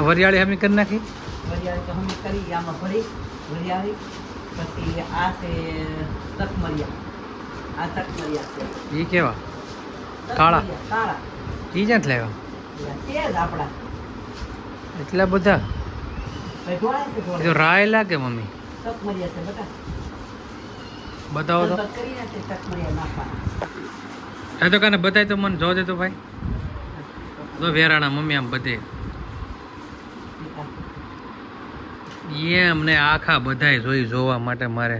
वरियाળી हमें कर नाखी वरियाળી तो हमें करी आमा भरी वरियाળી પછી આ છે તકમરિયા આ તકમરિયા છે ये केवा કાળા કાળા ઈ જ લેવા તે જ આપણા એટલા બધા ઢોળાય છે એ તો ઢોળાય રાય લાગે મમ્મી તકમરિયા છે બેટા बताओ तो સરબત કરીને તે તકમરિયા નાખવાના એ તો કાને બતાય તો મને જો દે તો ભાઈ તો વેરાણા મમ્મી આમ બધે એ અમને આખા બધાય જોવા માટે મારે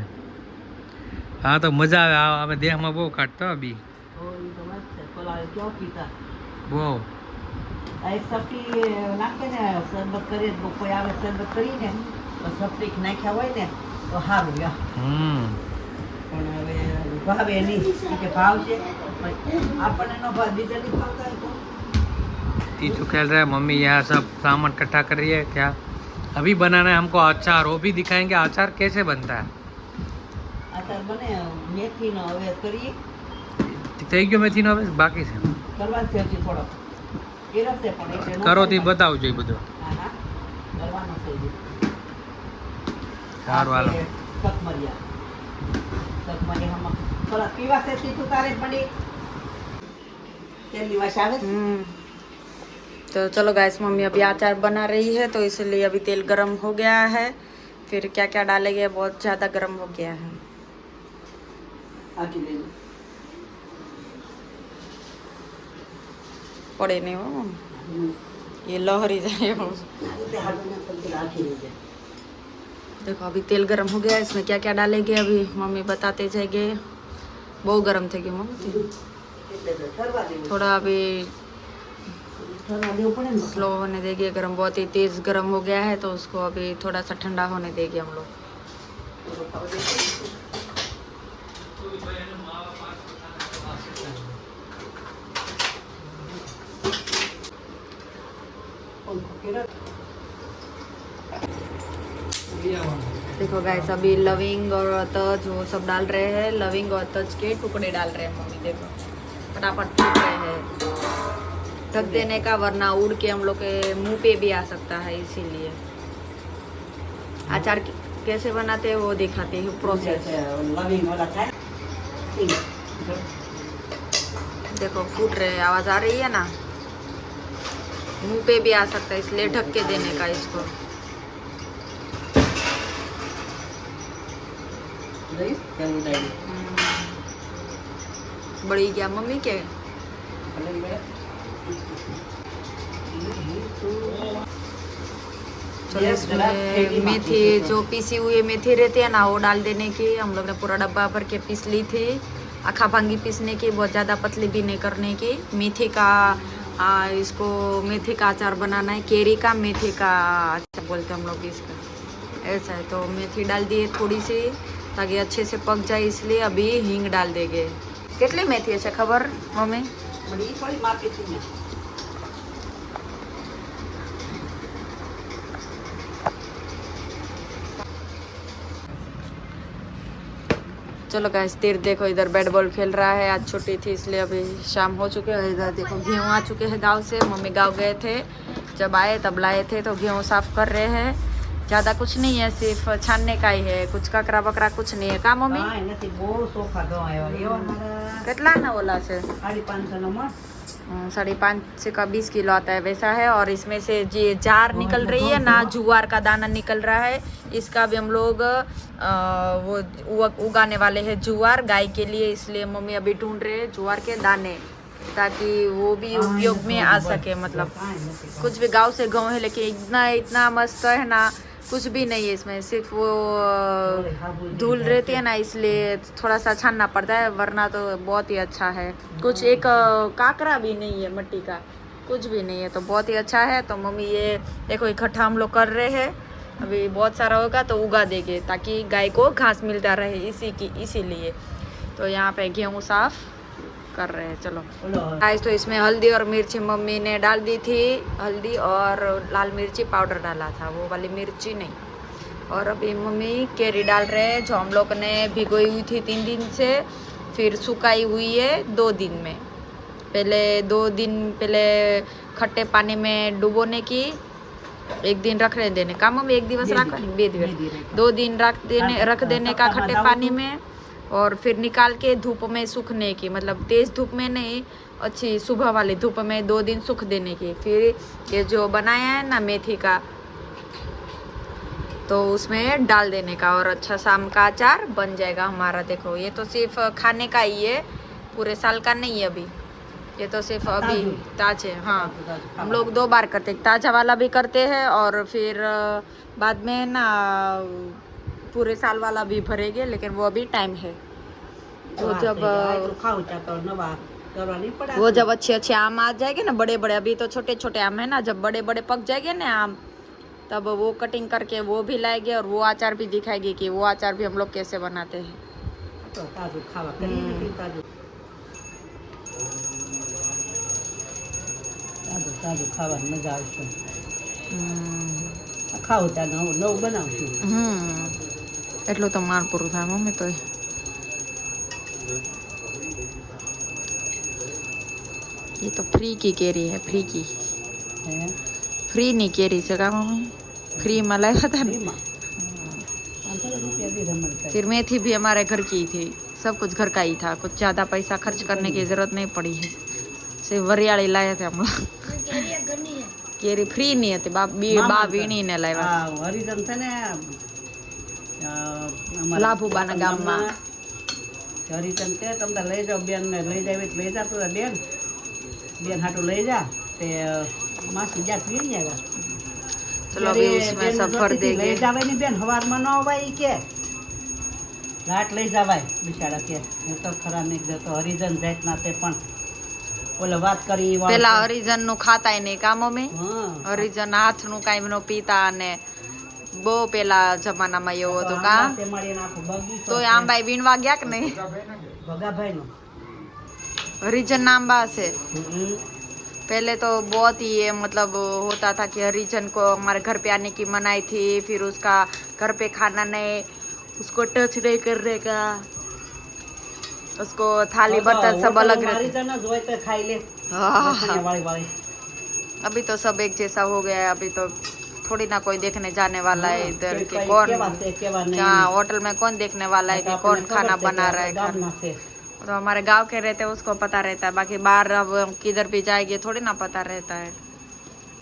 હા તો મજા આવે અમે દેહમાં બહુ કાઢતા બી ઓ ઈ તો વાત છે પેલા કેવો પીતા બહુ આ એક સપટી નાખે ને સરબત કરીએ તો કોઈ આવે સરબત કરીને તો સપટી નાખ્યા હોય ને તો સારું યા પણ હવે ભાવે નહીં કે ભાવ છે આપણને નો ભાવ બીજા નહીં ભાવતા હોય તો ये तो खेल रहा है मम्मी यहाँ सब सामान इकट्ठा कर रही है क्या अभी बनाना है हमको अचार वो भी दिखाएंगे अचार कैसे बनता है અચાર બને મેથીનો હવે કરીએ થઈ ગયો મેથી નો હવે બાકી છે કરવા છે હજી થોડો કેરસ છે પણ એટલે કરો તે બતાવજો એ બધું હા હા કરવાનો છે હજી સારું હાલો તકમરિયામાં થોડા પીવા છે તું તારે પડી તેલી વાસ આવે तो चलो गाइस मम्मी अभी अचार बना रही है तो इसलिए अभी तेल गरम हो गया है फिर क्या क्या डालेंगे बहुत ज़्यादा गरम हो गया है આખી લઈ पड़े नहीं हो ये लहरी जाए તે હાડના તંત્ર આખી લઈ જાય देखो अभी तेल गरम हो गया है इसमें क्या क्या डालेंगे अभी मम्मी बताते जाएंगे बहुत गरम थे कि मम्मी એટલે તો કરવા દેવું थोड़ा अभी થવા દેવું પડે ને स्लो होने देंगे गरम बहुत ही तेज़ गरम हो गया है तो उसको अभी थोड़ा सा ठंडा होने देंगे हम लोग देखो गाइस अभी लविंग और तज वो सब डाल रहे हैं लविंग और तज के टुकड़े डाल रहे हैं मम्मी देखो फटाफट टूट रहे हैं ढक देने का वरना उड़ के हम लोग के मुंह पे भी आ सकता है इसीलिए अचार कैसे बनाते हैं वो दिखाते हैं प्रोसेस લવિંગ વાળા થાય देखो फूट रहे हैं आवाज आ रही है ना मुंह पे भी आ सकता है इसलिए ढक के देने का इसको લઈ તેલ ઉડાડી बड़ी क्या मम्मी के ભલે લે चलो इसमें मेथी जो पीसी हुई मेथी रहती है ना वो डाल देने की हम लोग ने पूरा डब्बा भर के पीस ली थी आखा भांगी पीसने की बहुत ज़्यादा पतली भी नहीं करने की मेथी का इसको मेथी का अचार बनाना है केरी का मेथी का अचार बोलते हम लोग इसका ऐसा है तो मेथी डाल दिए थोड़ी सी ताकि अच्छे से पक जाए इसलिए अभी हींग डाल देंगे कितनी मेथी है खबर मम्मी બડી થોડી માપી છે ને चलो गाइस तीर देखो इधर बैट बॉल खेल रहा है आज छुट्टी थी इसलिए अभी शाम हो चुके हैं इधर देखो गेहूँ आ चुके हैं गांव से मम्मी गांव गए थे जब आए तब लाए थे तो गेहूँ साफ कर रहे हैं ज़्यादा कुछ नहीं है सिर्फ छानने का ही है कुछ ककरा बकरा कुछ नहीं है का मम्मी કાંઈ નથી બહુ સોખા ગવા એવા એવા મારા कितना ना बोला से 550 નો મણ 5.5 का 20 किलो आता है वैसा है और इसमें से जी जार निकल रही है ना जुआर का दाना निकल रहा है इसका भी हम लोग वो उगाने वाले हैं जुआर गाय के लिए इसलिए मम्मी अभी ढूंढ रहे हैं जुआर के दाने ताकि वो भी उपयोग में आ सके मतलब कुछ भी गांव से गाँव है लेकिन इतना इतना मस्त है ना कुछ भी नहीं है इसमें सिर्फ वो धूल रहती है ना इसलिए थोड़ा सा छानना पड़ता है वरना तो बहुत ही अच्छा है कुछ एक काकरा भी नहीं है मिट्टी का कुछ भी नहीं है तो बहुत ही अच्छा है तो मम्मी ये देखो इकट्ठा हम लोग कर रहे हैं अभी बहुत सारा होगा तो उगा देंगे ताकि गाय को घास मिलता रहे इसीलिए तो यहाँ पे गेहूँ साफ कर रहे हैं चलो गाइस तो इसमें हल्दी और मिर्ची मम्मी ने डाल दी थी हल्दी और लाल मिर्ची पाउडर डाला था वो वाली मिर्ची नहीं और अभी मम्मी केरी डाल रहे हैं जो हम लोग ने भिगोई हुई थी 3 दिन से फिर सुखाई हुई है 2 दिन में पहले 2 दिन पहले खट्टे पानी में डुबोने की एक दिन रखने देने का मम्मी, एक दिवस रख 2 दिवस, 2 दिन रख देने का खट्टे पानी में, और फिर निकाल के धूप में सूखने की, मतलब तेज धूप में नहीं, अच्छी सुबह वाली धूप में 2 दिन सूख देने की। फिर ये जो बनाया है ना मेथी का, तो उसमें डाल देने का, और अच्छा शाम का अचार बन जाएगा हमारा। देखो ये तो सिर्फ खाने का ही है, पूरे साल का नहीं है अभी, ये तो सिर्फ अभी ताजे। हाँ, हम लोग 2 बार करते, ताजा वाला भी करते हैं और फिर बाद में ना पूरे साल वाला भी भरेंगे, लेकिन वो अभी टाइम है। तो जब वो जब अच्छे आम आ जाएंगे ना, बड़े बड़े, अभी तो छोटे छोटे आम है ना, जब बड़े बड़े पक जाएंगे ना आम, तब वो कटिंग करके वो भी लाएंगे, और वो अचार भी दिखाएंगे कि वो अचार भी हम लोग कैसे बनाते हैं। तो તાજું ખાવાની મજા આવશે. ખાવું ત્યાં નવું બનાવશું. એટલું તો માર પૂરું થાય મમ્મી. તો ये तो फ्री की केरी है, फ्री की, फ्री नहीं केरी से का मम्मी, फ्री में लाया था ना। फिर मेथी भी हमारे घर की थी, सब कुछ घर का ही था, कुछ ज़्यादा पैसा खर्च करने की ज़रूरत नहीं पड़ी है। सिर्फ वरियाળી लाए थे हम लोग. केरी फ्री नहीं હતી, બા વીણીને લાવ્યા. હરિજન છે ને લાભુબાના ગામમાં હરિજન તે તમને લઈ જાઓ, બેન ને લઈ જાવી લઈ જા, તું બેન બેન હાટું લઈ જા, તે માસી જાત વીણી આવ્યા. चलो अभी उसमें सब भर देंगे. લઈ જાવાય ની બેન, હવારમાં ન અવાય કે ઘાટ લઈ જવાય બિચારા કે, હું તો ખરા નહીં દેતો. હરિજન જાતના તે પણ ઓલે વાત કરી પેલા હરિજન નું ખાતાય નહીં કા મમ્મી. હરિજન હાથ નું કાંઈ ન પીતા, અને બહુ પેલા જમાનામાં એવું હતું કા. તો આંબાઈ વીણવા ગયા કે નહીં? ભગાભાઈ નો हरिजन नाम बा से पहले तो बहुत ही ये मतलब होता था कि हरिजन को हमारे घर पे आने की मनाही थी, फिर उसका घर पे खाना नहीं, उसको टच नहीं करने का, उसको थाली बर्तन सब अलग रहते. अभी तो सब एक जैसा हो गया है. अभी तो थोड़ी ना कोई देखने जाने वाला है इधर कि कौन क्या होटल में कौन देखने वाला है कि कौन खाना बना रहा है. तो हमारे गांव के रहते हैं उसको पता रहता है, बाकी बाहर अब किधर भी जाएंगे थोड़ी ना पता रहता है.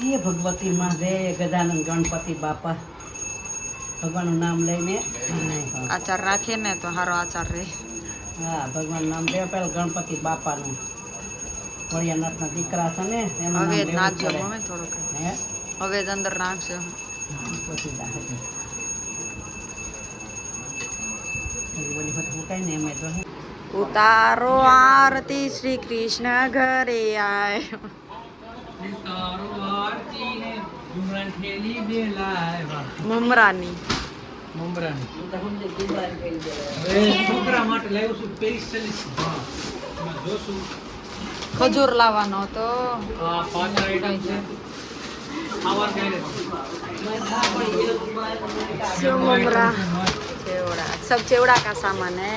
ये भगवती माँ जय गजानन गणपति बापा भगवान नाम लઈને आचार રાખીએ ને તો સારો આચાર રહે. હા, ભગવાન નામ દે. પેલા ગણપતિ બાપાનું વળિયાનાથના દીકરા છે ને એનું હવે નામ નાખજો મમ્મી થોડુંક. હે હવે જ અંદર નાખજો. પછી દાખલ બોલી ફટ મુકાય ને એમાં તો ઉતારો આરતી શ્રી કૃષ્ણ ઘરે આય. ઉતારો આરતી ને ડુંગરાની થેલી બે લાવ્યા. મમરાની મમરાની હવે છોકરા માટે લાવ્યો છું સ્પેશિયલી. હા, જોશું. ખજૂર લાવવાનો હતો. આ 5 આઈટમ છે. ખાવા કઈ સેવ મમરા, ચેવડા, सब चेवड़ा का सामान है.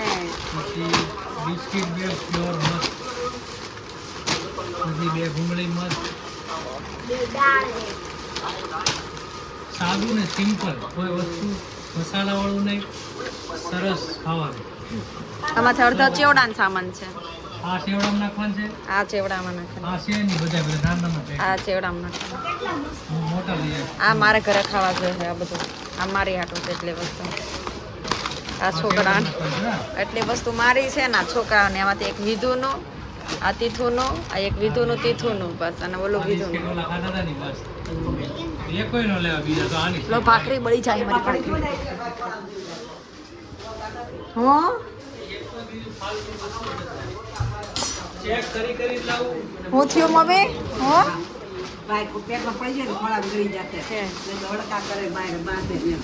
બિસ્કિટ બે પ્યોર મસ્ત, બધી બે ભૂંગળી મસ્ત, સાદું ને સિમ્પલ, કોઈ વસ્તુ મસાલા વાળું નહીં, સરસ ખાવાનું. આમાંથી અડધો ચેવડાનો સામાન છે. આ સેવડામાં નાખવાનું છે, આ ચેવડામાં નાખવાનું, આ છે નહીં બધા બધા નાના છે. આ ચેવડામાં નાખવાનું, હું મોટા લઈ આવ્યો. આ મારે ઘરે ખાવા જોઈએ આ બધું. આ મારી હાટું છે એટલી વસ્તુ. આ છોકરાને એટલી વસ્તુ મારી છે ને, આ છોકરાઓને એમાંથી એક વિધુનું, આ તીથુનું, આ એક વિધુનું તીથુનું બસ, અને ઓલું વિધુનું. ઓલા ખાતા હતા ને બસ. એ કોઈ ન લેવા, બીજા તો આની. લો ભાખરી બળી જાય મારી ભાખરી. હો ચેક કરી લાવું. હું થયું મમ્મી? હો બાઈક પેટમાં પડી જાય ને ખોળામાં ગળી જશે, હડકા કરે બહાર બાંધે ને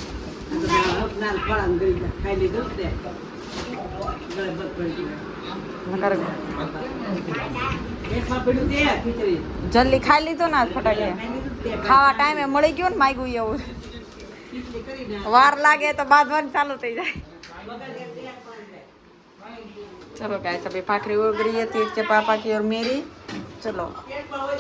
ખોળામાં ગળી જાય. ખાઈ લીધું તે ગળે બધ પડી ગયું. પેટમાં પડ્યું તે ખીચડી જલ્દી ખાઈ લીધું ને ફટાકે. ખાવા ટાઈમે મળી ગયું ને માગ્યું એવું. ખીચડી કરીને વાર લાગે તો બાંધવાનું ચાલુ થઈ જાય. चलो गाइस, अभी भाखरी उग रही है तीर के पापा की और मेरी. चलो પેટમાં હોય